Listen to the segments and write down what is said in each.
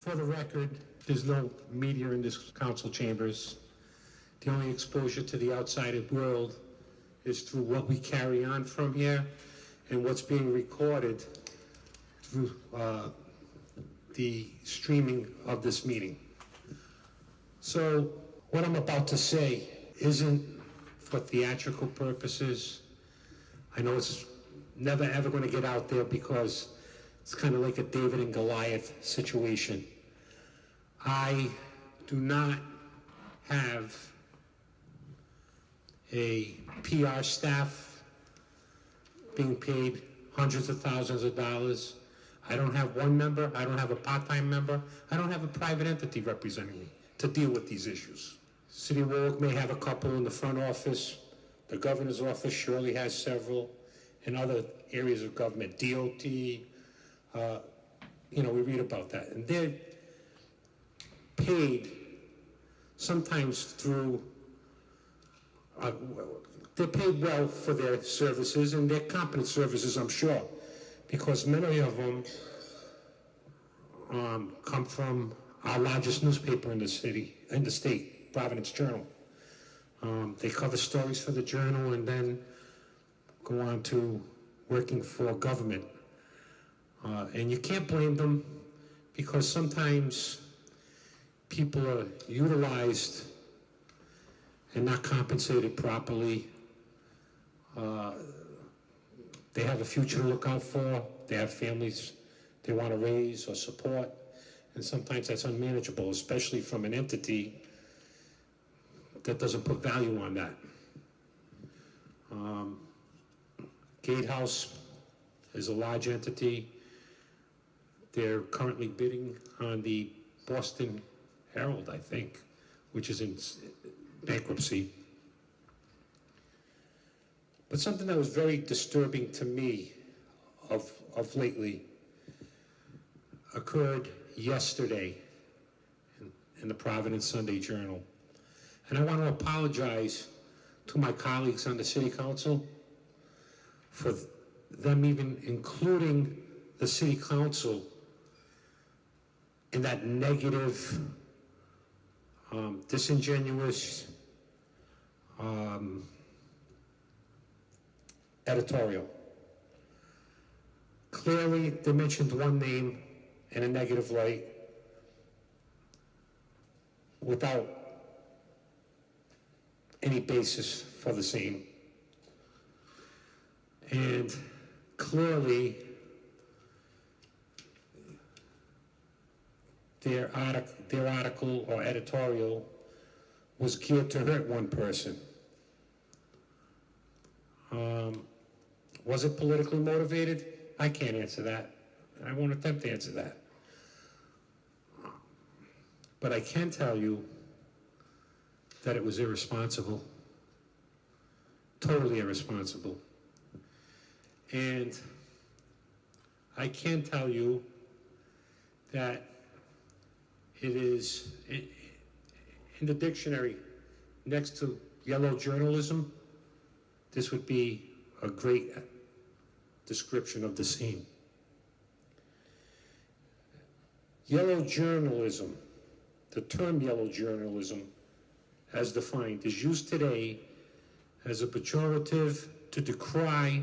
For the record, there's no media in this council chambers. The only exposure to the outside world is through what we carry on from here and what's being recorded through the streaming of this meeting. So what I'm about to say isn't for theatrical purposes. I know it's never ever going to get out there because it's kind of like a David and Goliath situation. I do not have a PR staff being paid hundreds of thousands of dollars. I don't have one member. I don't have a part-time member. I don't have a private entity representing me to deal with these issues. City of Warwick may have a couple in the front office. The governor's office surely has several. In other areas of government, DOT, we read about that. And they're paid sometimes through, they're paid well for their services, and they're competent services, I'm sure, because many of them come from our largest newspaper in the state, Providence Journal. They cover stories for the Journal and then go on to working for government. And you can't blame them because sometimes people are utilized and not compensated properly. They have a future to look out for. They have families they want to raise or support. And sometimes that's unmanageable, especially from an entity that doesn't put value on that. Gatehouse is a large entity. They're currently bidding on the Boston Herald, I think, which is in bankruptcy. But something that was very disturbing to me of lately occurred yesterday in the Providence Sunday Journal. And I want to apologize to my colleagues on the City Council for them even including the City Council in that negative, disingenuous editorial. Clearly, they mentioned one name in a negative light without any basis for the same. And clearly, their article or editorial was geared to hurt one person. Was it politically motivated? I can't answer that. I won't attempt to answer that. But I can tell you that it was irresponsible. Totally irresponsible. And I can tell you that it is in the dictionary next to yellow journalism. This would be a great description of the same. Yellow journalism, the term yellow journalism, as defined, is used today as a pejorative to decry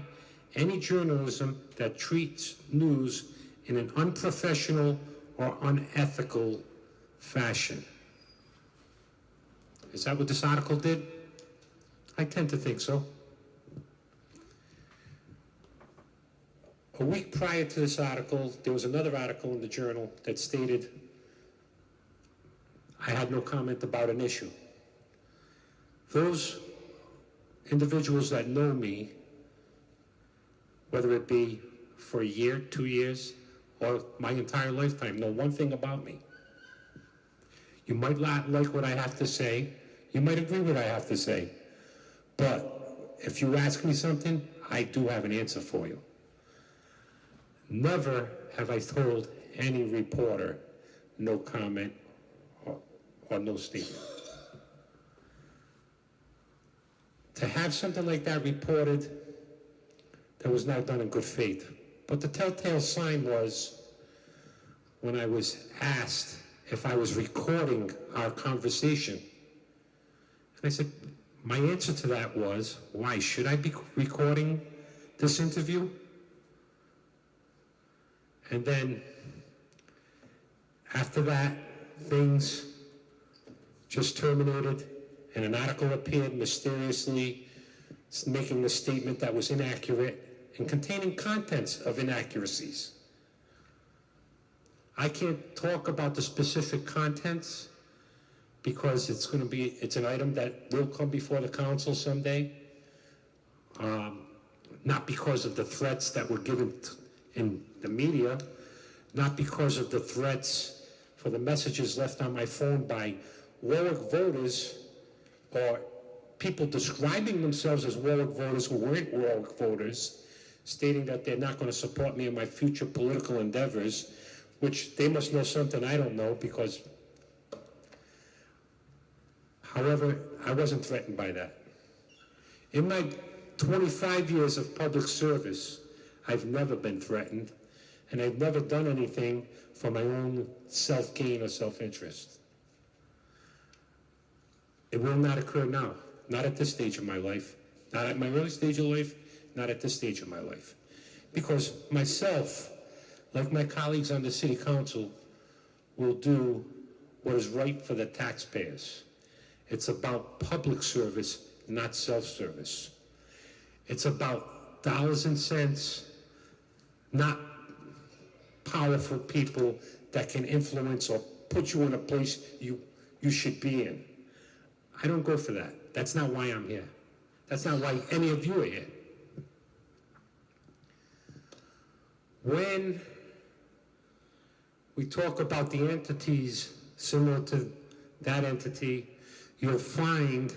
any journalism that treats news in an unprofessional or unethical fashion. Is that what this article did? I tend to think so. A week prior to this article, there was another article in the Journal that stated, I had no comment about an issue. Those individuals that know me, whether it be for a year, 2 years, or my entire lifetime, know one thing about me. You might not like what I have to say. You might agree with what I have to say. But if you ask me something, I do have an answer for you. Never have I told any reporter no comment or no statement. To have something like that reported, that was not done in good faith. But the telltale sign was when I was asked if I was recording our conversation. And I said, my answer to that was, why should I be recording this interview? And then after that, things just terminated, and an article appeared mysteriously making a statement that was inaccurate and containing contents of inaccuracies. I can't talk about the specific contents because it's an item that will come before the council someday. Not because of the threats that were given in the media, not because of the threats for the messages left on my phone by Warwick voters or people describing themselves as Warwick voters who weren't Warwick voters, stating that they're not going to support me in my future political endeavors, which they must know something I don't know because, however, I wasn't threatened by that. In my 25 years of public service, I've never been threatened, and I've never done anything for my own self-gain or self-interest. It will not occur now, not at this stage of my life, not at my early stage of life, not at this stage of my life. Because myself, like my colleagues on the city council, will do what is right for the taxpayers. It's about public service, not self-service. It's about dollars and cents, not powerful people that can influence or put you in a place you should be in. I don't go for that. That's not why I'm here. That's not why any of you are here. When we talk about the entities similar to that entity, you'll find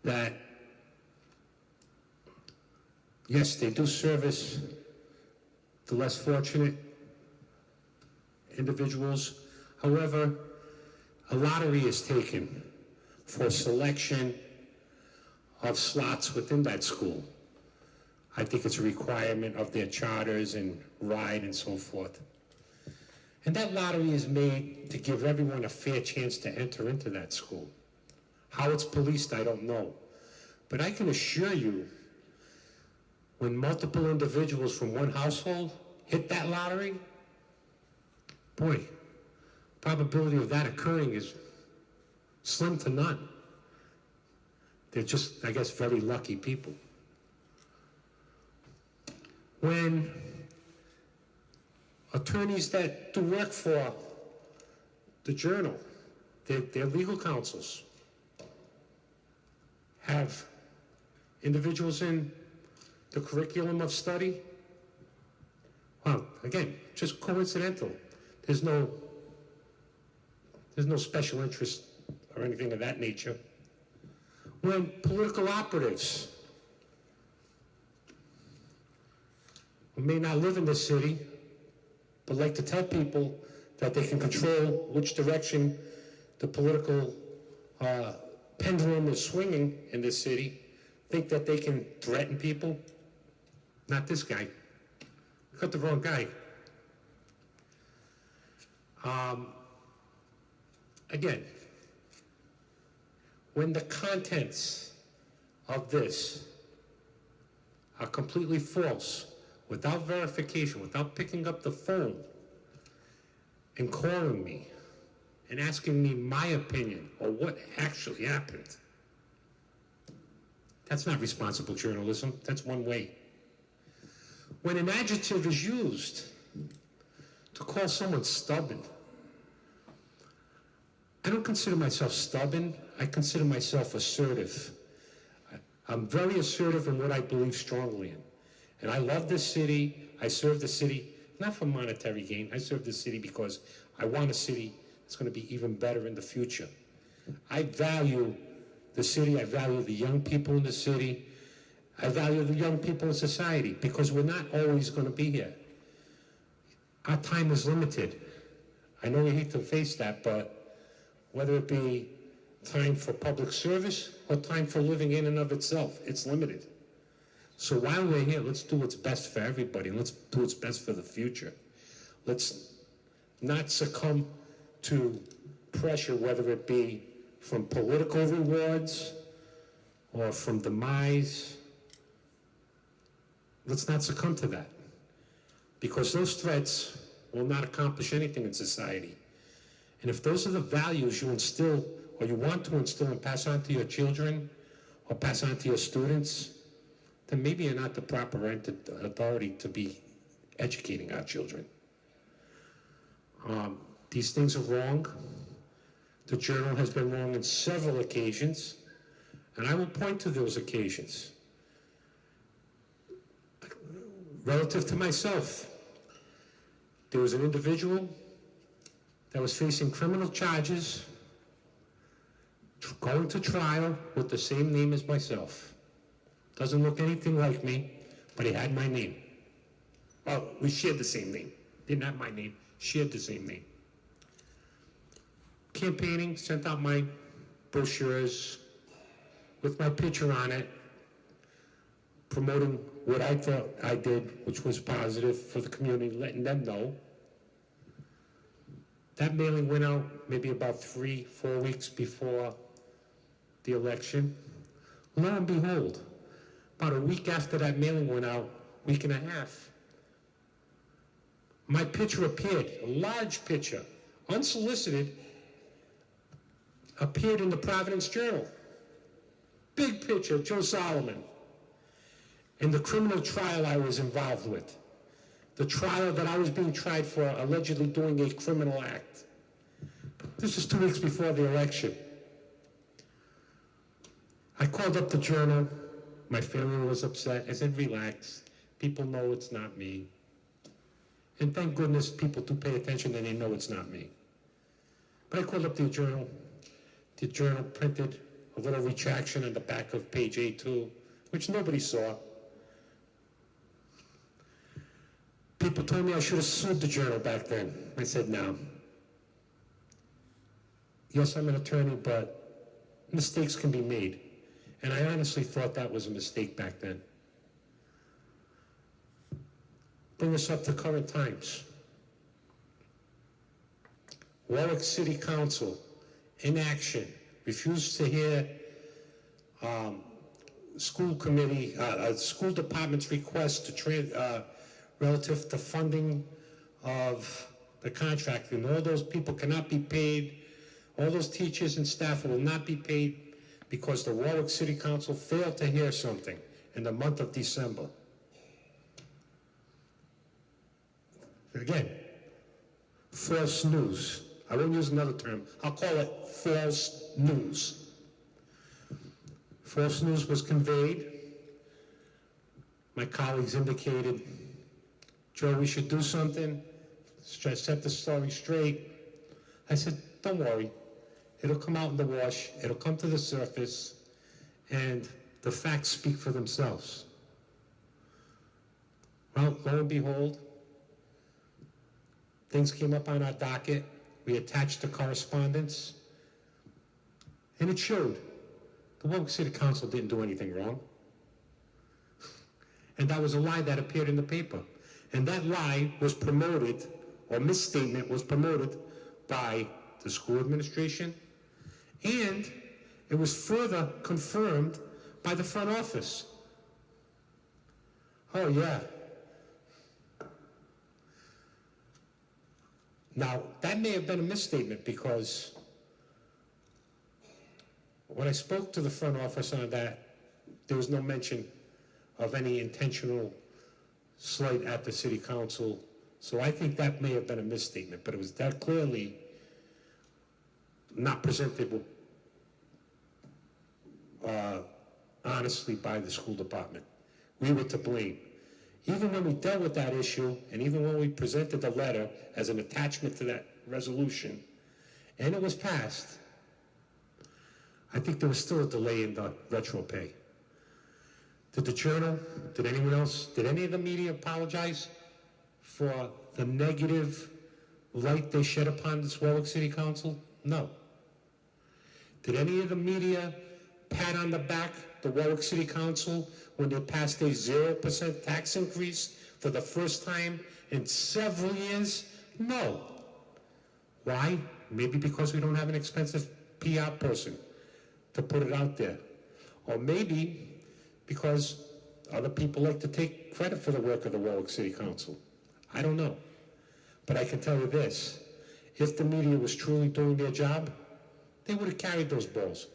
that, yes, they do service the less fortunate individuals. However, a lottery is taken for selection of slots within that school. I think it's a requirement of their charters and RIDE and so forth. And that lottery is made to give everyone a fair chance to enter into that school. How it's policed, I don't know. But I can assure you, when multiple individuals from one household hit that lottery, boy, probability of that occurring is slim to none. They're just, I guess, very lucky people. When attorneys that do work for the Journal, their legal counsels, have individuals in the curriculum of study, well, again, just coincidental. There's no special interest or anything of that nature. When political operatives who may not live in this city, but like to tell people that they can control which direction the political pendulum is swinging in this city, think that they can threaten people. Not this guy. We got the wrong guy. Again, when the contents of this are completely false, without verification, without picking up the phone and calling me and asking me my opinion or what actually happened, that's not responsible journalism. That's one way. When an adjective is used to call someone stubborn, I don't consider myself stubborn. I consider myself assertive. I'm very assertive in what I believe strongly in. And I love this city. I serve the city, not for monetary gain. I serve the city because I want a city that's going to be even better in the future. I value the city. I value the young people in the city. I value the young people in society because we're not always going to be here. Our time is limited. I know we hate to face that, but whether it be time for public service or time for living in and of itself, it's limited. So while we're here, let's do what's best for everybody. Let's do what's best for the future. Let's not succumb to pressure, whether it be from political rewards or from demise. Let's not succumb to that, because those threats will not accomplish anything in society. And if those are the values you instill, or you want to instill and pass on to your children, or pass on to your students, then maybe you're not the proper authority to be educating our children. These things are wrong. The Journal has been wrong on several occasions, and I will point to those occasions. Relative to myself, there was an individual that was facing criminal charges, going to trial with the same name as myself. Doesn't look anything like me, but he had my name. Well, we shared the same name. Didn't have my name, shared the same name. Campaigning, sent out my brochures with my picture on it, promoting what I thought I did, which was positive for the community, letting them know. That mailing went out maybe about 3-4 weeks before the election. Lo and behold, about a week after that mailing went out, week and a half, my picture appeared, a large picture, unsolicited, appeared in the Providence Journal. Big picture, Joe Solomon. In the criminal trial I was involved with. The trial that I was being tried for allegedly doing a criminal act. This is 2 weeks before the election. I called up the Journal. My family was upset. I said, relax. People know it's not me. And thank goodness people do pay attention and they know it's not me. But I called up the Journal. The Journal printed a little retraction on the back of page A2, which nobody saw. People told me I should have sued the Journal back then. I said, no. Yes, I'm an attorney, but mistakes can be made. And I honestly thought that was a mistake back then. Bring us up to current times. Warwick City Council, in action, refused to hear school department's request to relative to funding of the contract, and all those people cannot be paid. All those teachers and staff will not be paid because the Warwick City Council failed to hear something in the month of December. Again, false news. I won't use another term. I'll call it false news. False news was conveyed. My colleagues indicated, Joe, we should do something, set the story straight. I said, don't worry. It'll come out in the wash. It'll come to the surface, and the facts speak for themselves. Well, lo and behold, things came up on our docket. We attached the correspondence, and it showed the Warwick City Council didn't do anything wrong. And that was a lie that appeared in the paper. And that lie was promoted, or misstatement was promoted by the school administration, and it was further confirmed by the front office. Oh, yeah. Now, that may have been a misstatement because when I spoke to the front office on that, there was no mention of any intentional slight at the city council. So I think that may have been a misstatement, but it was that clearly not presented honestly by the school department. We were to blame. Even when we dealt with that issue, and even when we presented the letter as an attachment to that resolution, and it was passed, I think there was still a delay in the retro pay. Did the Journal, did anyone else, did any of the media apologize for the negative light they shed upon this Warwick City Council? No. Did any of the media pat on the back the Warwick City Council when they passed a 0% tax increase for the first time in several years? No. Why? Maybe because we don't have an expensive PR person to put it out there. Or maybe because other people like to take credit for the work of the Warwick City Council. I don't know. But I can tell you this, if the media was truly doing their job, they would have carried those balls.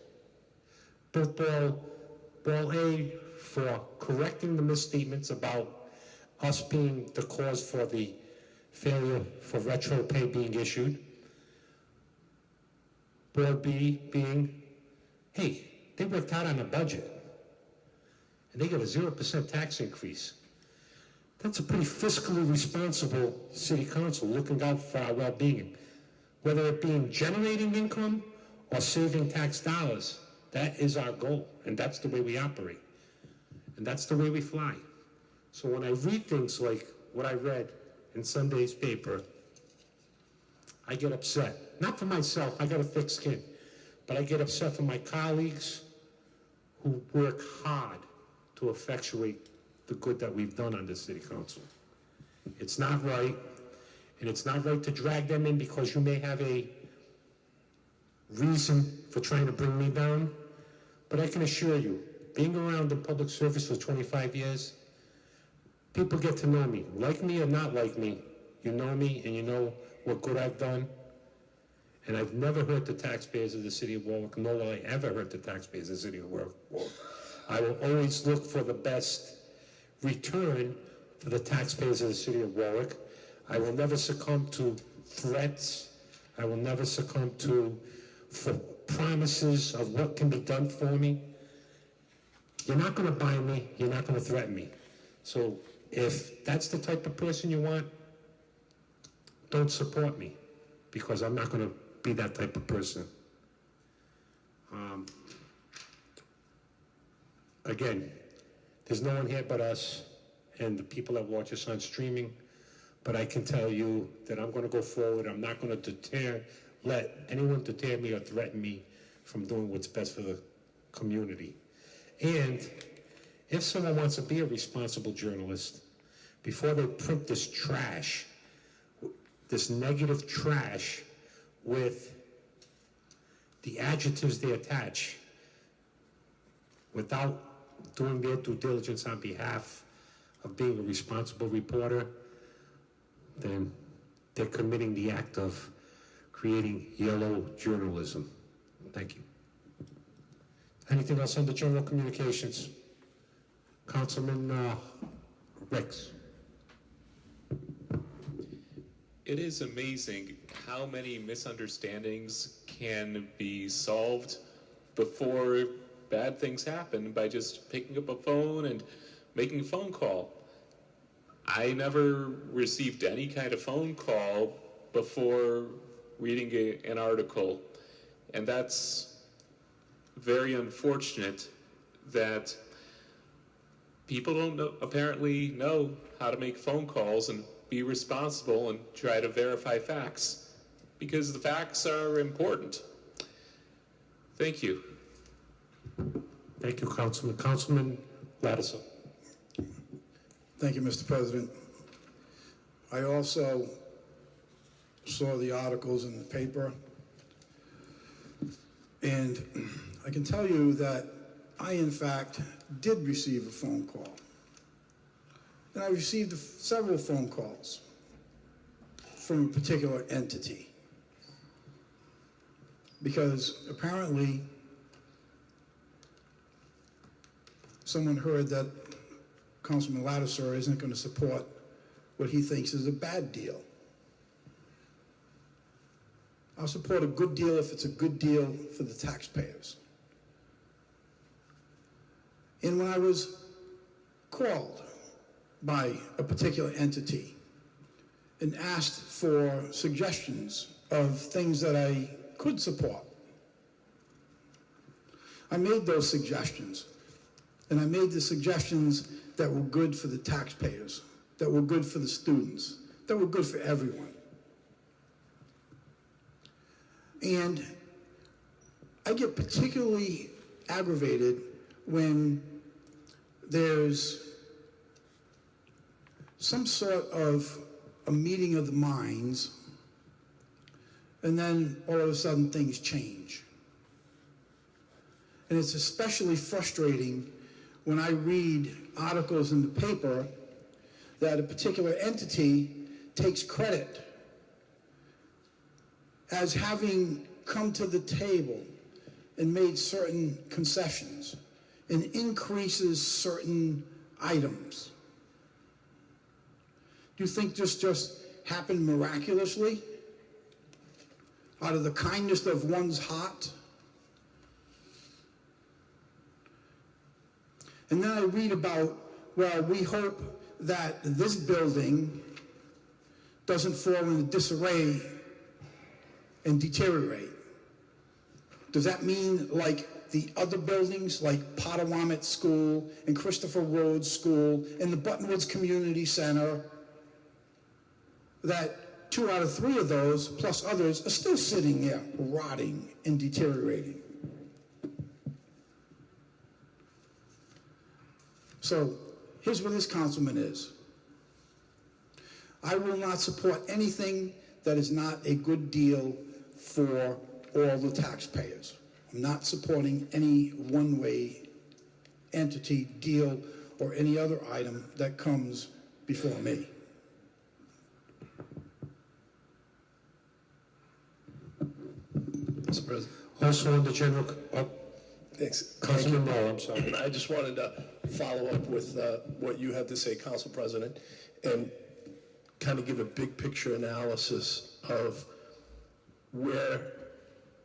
Both ball A for correcting the misstatements about us being the cause for the failure for retro pay being issued. Ball B being, hey, they worked out on a budget and they got a 0% tax increase. That's a pretty fiscally responsible city council looking out for our well-being. Whether it being generating income or saving tax dollars, that is our goal, and that's the way we operate. And that's the way we fly. So when I read things like what I read in Sunday's paper, I get upset. Not for myself, I got a thick skin, but I get upset for my colleagues who work hard to effectuate the good that we've done on this city council. It's not right, and it's not right to drag them in because you may have a reason for trying to bring me down, but I can assure you, being around in public service for 25 years, people get to know me. Like me or not like me, you know me and you know what good I've done, and I've never hurt the taxpayers of the city of Warwick, nor will I ever hurt the taxpayers of the city of Warwick. I will always look for the best return for the taxpayers of the city of Warwick. I will never succumb to threats. I will never succumb to promises of what can be done for me. You're not going to buy me. You're not going to threaten me. So if that's the type of person you want, don't support me, because I'm not going to be that type of person. Again, there's no one here but us and the people that watch us on streaming, but I can tell you that I'm going to go forward. I'm not going to let anyone deter me or threaten me from doing what's best for the community. And if someone wants to be a responsible journalist, before they print this trash, this negative trash with the adjectives they attach, without doing their due diligence on behalf of being a responsible reporter, then they're committing the act of creating yellow journalism. Thank you. Anything else under general communications? Councilman Ricks. It is amazing how many misunderstandings can be solved before bad things happen by just picking up a phone and making a phone call. I never received any kind of phone call before reading an article, and that's very unfortunate that people don't apparently know how to make phone calls and be responsible and try to verify facts, because the facts are important. Thank you. Thank you, Councilman. Councilman Ladouceur. Thank you, Mr. President. I also saw the articles in the paper, and I can tell you that I, in fact, did receive a phone call. And I received several phone calls from a particular entity, because apparently someone heard that Councilman Ladouceur isn't going to support what he thinks is a bad deal. I'll support a good deal if it's a good deal for the taxpayers. And when I was called by a particular entity and asked for suggestions of things that I could support, I made those suggestions. And I made the suggestions that were good for the taxpayers, that were good for the students, that were good for everyone. And I get particularly aggravated when there's some sort of a meeting of the minds and then all of a sudden things change. And it's especially frustrating when I read articles in the paper that a particular entity takes credit as having come to the table and made certain concessions and increases certain items. Do you think this just happened miraculously out of the kindness of one's heart? And then I read about, well, we hope that this building doesn't fall into disarray and deteriorate. Does that mean like the other buildings, like Potawatomi School and Christopher Rhodes School and the Buttonwoods Community Center, that 2 out of 3 of those, plus others, are still sitting there rotting and deteriorating? So here's what this councilman is. I will not support anything that is not a good deal for all the taxpayers. I'm not supporting any one-way entity, deal, or any other item that comes before me. Mr. President. Also on the general, Thanks. Councilman Merolla, I'm sorry. I just wanted to follow up with what you had to say, Council President, and kind of give a big picture analysis of where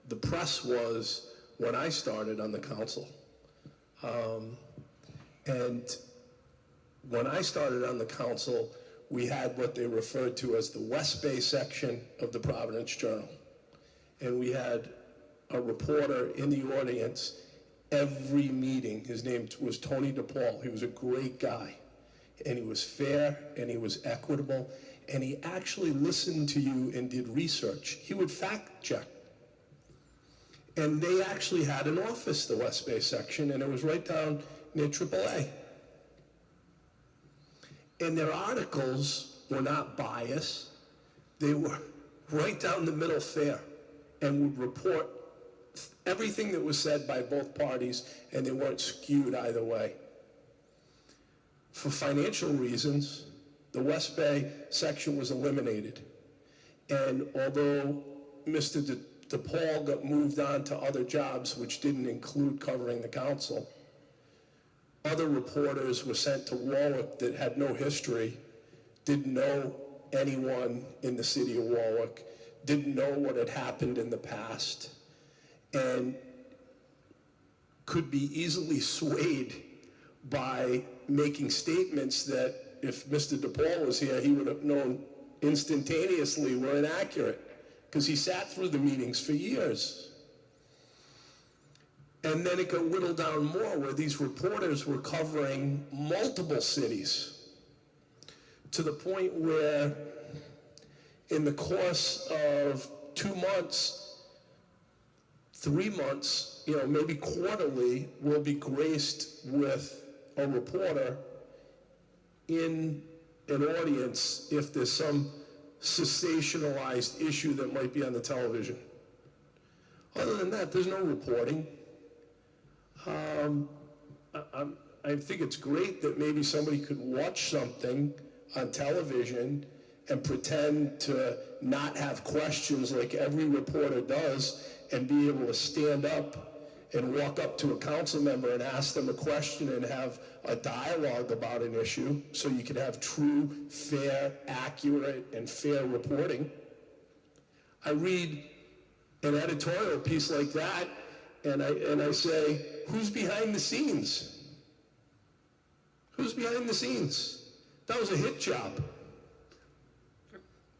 the press was when I started on the council. And when I started on the council, we had what they referred to as the West Bay section of the Providence Journal. And we had a reporter in the audience every meeting. His name was Tony DePaul. He was a great guy. And he was fair, and he was equitable, and he actually listened to you and did research. He would fact check. And they actually had an office, the West Bay section, and it was right down near AAA. And their articles were not biased. They were right down the middle fair and would report everything that was said by both parties, and they weren't skewed either way. For financial reasons, the West Bay section was eliminated. And although Mr. DePaul got moved on to other jobs, which didn't include covering the council, other reporters were sent to Warwick that had no history, didn't know anyone in the city of Warwick, didn't know what had happened in the past, and could be easily swayed by making statements that if Mr. DePaul was here, he would have known instantaneously were inaccurate, because he sat through the meetings for years. And then it got whittled down more, where these reporters were covering multiple cities, to the point where in the course of 2 months, 3 months, maybe quarterly, we'll be graced with a reporter in an audience if there's some sensationalized issue that might be on the television. Other than that, there's no reporting. I think it's great that maybe somebody could watch something on television and pretend to not have questions like every reporter does, and be able to stand up and walk up to a council member and ask them a question and have a dialogue about an issue, so you can have true, fair, accurate, and fair reporting. I read an editorial piece like that, and I say, who's behind the scenes? Who's behind the scenes? That was a hit job.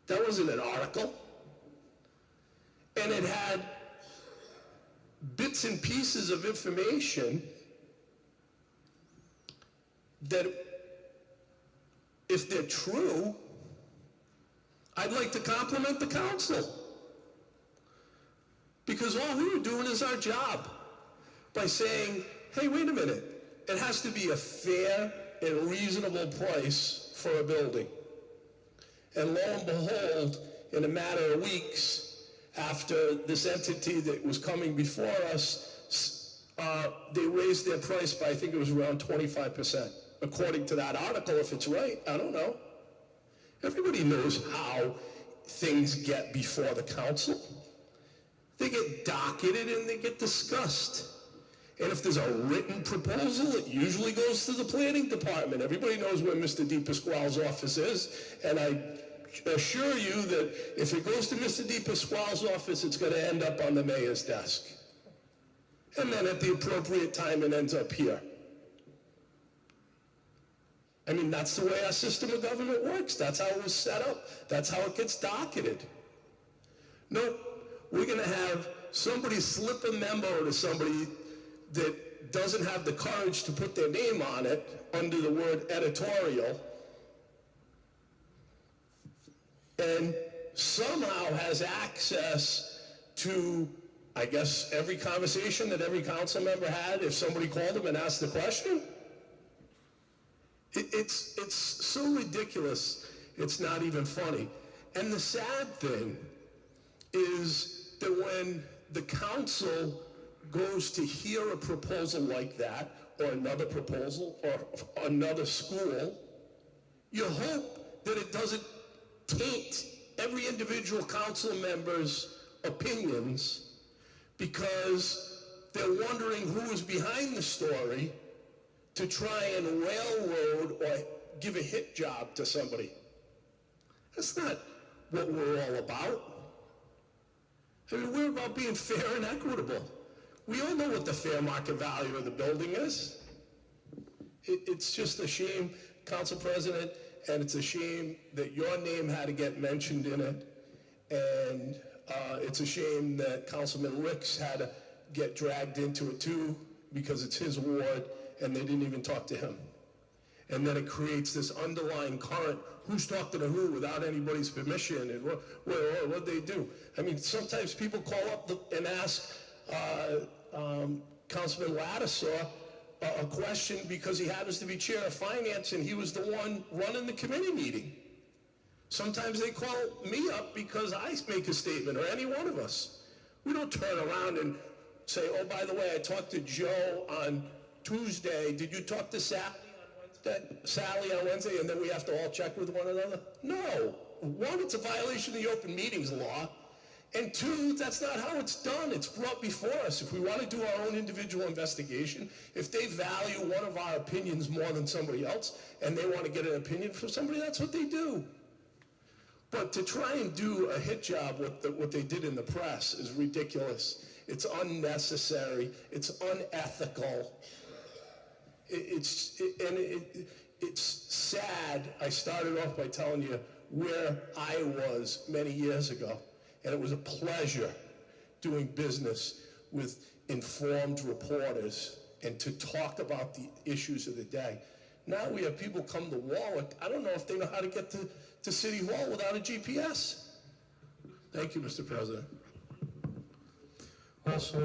That wasn't an article. And it had bits and pieces of information that, if they're true, I'd like to compliment the council. Because all we were doing is our job by saying, hey, wait a minute, it has to be a fair and reasonable price for a building. And lo and behold, in a matter of weeks, after this entity that was coming before us, they raised their price by, I think it was around 25%. According to that article, if it's right, I don't know. Everybody knows how things get before the council. They get docketed and they get discussed. And if there's a written proposal, it usually goes to the planning department. Everybody knows where Mr. DePasquale's office is, and I assure you that if it goes to Mr. DePasquale's office, it's going to end up on the mayor's desk. And then at the appropriate time, it ends up here. I mean, that's the way our system of government works. That's how it was set up. That's how it gets docketed. Nope, we're going to have somebody slip a memo to somebody that doesn't have the courage to put their name on it under the word editorial, and somehow has access to, I guess, every conversation that every council member had if somebody called him and asked the question. It's so ridiculous, it's not even funny. And the sad thing is that when the council goes to hear a proposal like that, or another proposal, or another school, you hope that it doesn't taint every individual council member's opinions, because they're wondering who is behind the story to try and railroad or give a hit job to somebody. That's not what we're all about. I mean, we're about being fair and equitable. We all know what the fair market value of the building is. It's just a shame, Council President, and it's a shame that your name had to get mentioned in it. And it's a shame that Councilman Ricks had to get dragged into it too, because it's his ward, and they didn't even talk to him. And then it creates this underlying current, who's talking to who without anybody's permission, and what'd they do? I mean, sometimes people call up and ask Councilman Ladouceur a question because he happens to be chair of finance and he was the one running the committee meeting. Sometimes they call me up because I make a statement, or any one of us. We don't turn around and say, oh, by the way, I talked to Joe on Tuesday. Did you talk to Sally on Wednesday? And then we have to all check with one another? No. One, it's a violation of the open meetings law. And two, that's not how it's done. It's brought before us. If we want to do our own individual investigation, if they value one of our opinions more than somebody else, and they want to get an opinion from somebody, that's what they do. But to try and do a hit job with what they did in the press is ridiculous. It's unnecessary. It's unethical. It's sad. I started off by telling you where I was many years ago. And it was a pleasure doing business with informed reporters and to talk about the issues of the day. Now we have people come to Warwick. I don't know if they know how to get to City Hall without a GPS. Thank you, Mr. President. Also